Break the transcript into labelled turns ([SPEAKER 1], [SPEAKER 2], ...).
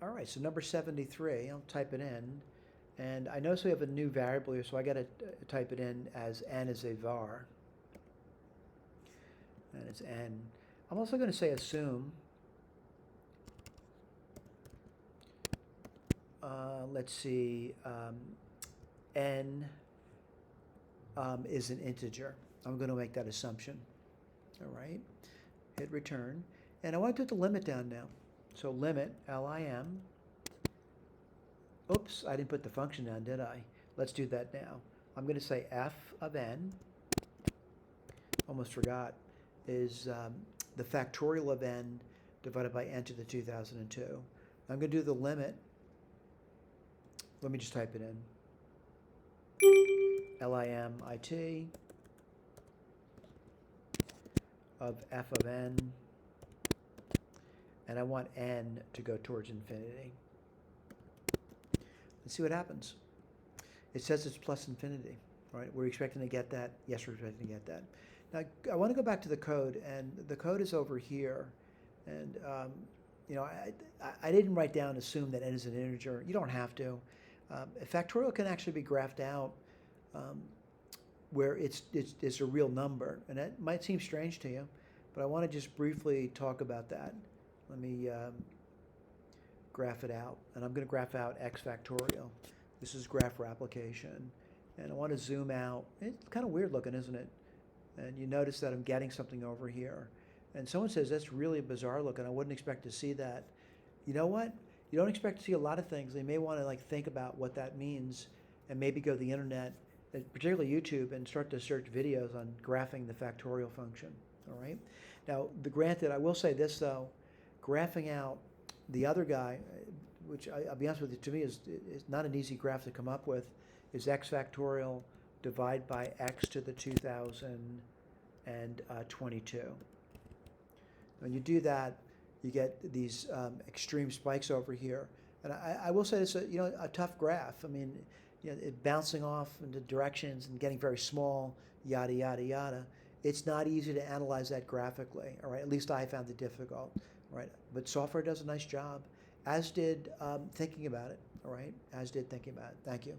[SPEAKER 1] All right, so number 73, I'll type it in. And I notice we have a new variable here, so I got to type it in as n is a var. That is n. I'm also going to say assume. Let's see, n is an integer. I'm going to make that assumption. All right, hit return. And I want to put the limit down now. So limit, lim. Oops, I didn't put the function down, did I? Let's do that now. I'm going to say f of n, almost forgot, is the factorial of n divided by n to the 2002. I'm going to do the limit. Let me just type it in. limit of f of n, and I want n to go towards infinity. Let's see what happens. It says it's plus infinity, right? We're expecting to get that. Yes, we're expecting to get that. Now, I want to go back to the code, and the code is over here. And, you know, I didn't write down assume that n is an integer. You don't have to. Factorial can actually be graphed out where it's a real number. And that might seem strange to you, but I want to just briefly talk about that. Let me graph it out. And I'm going to graph out x factorial. This is graph replication. And I want to zoom out. It's kind of weird looking, isn't it? And you notice that I'm getting something over here. And someone says, that's really bizarre looking. I wouldn't expect to see that. You know what? You don't expect to see a lot of things. They may want to think about what that means and maybe go to the internet, particularly YouTube, and start to search videos on graphing the factorial function. All right? Now, granted, I will say this, though. Graphing out the other guy, which I'll be honest with you, to me is not an easy graph to come up with, is x factorial divided by x to the 2022. When you do that, you get these extreme spikes over here. And I will say it's a tough graph. I mean, it bouncing off into directions and getting very small, yada, yada, yada. It's not easy to analyze that graphically, all right? At least I found it difficult, right? But software does a nice job, as did thinking about it, all right? As did thinking about it. Thank you.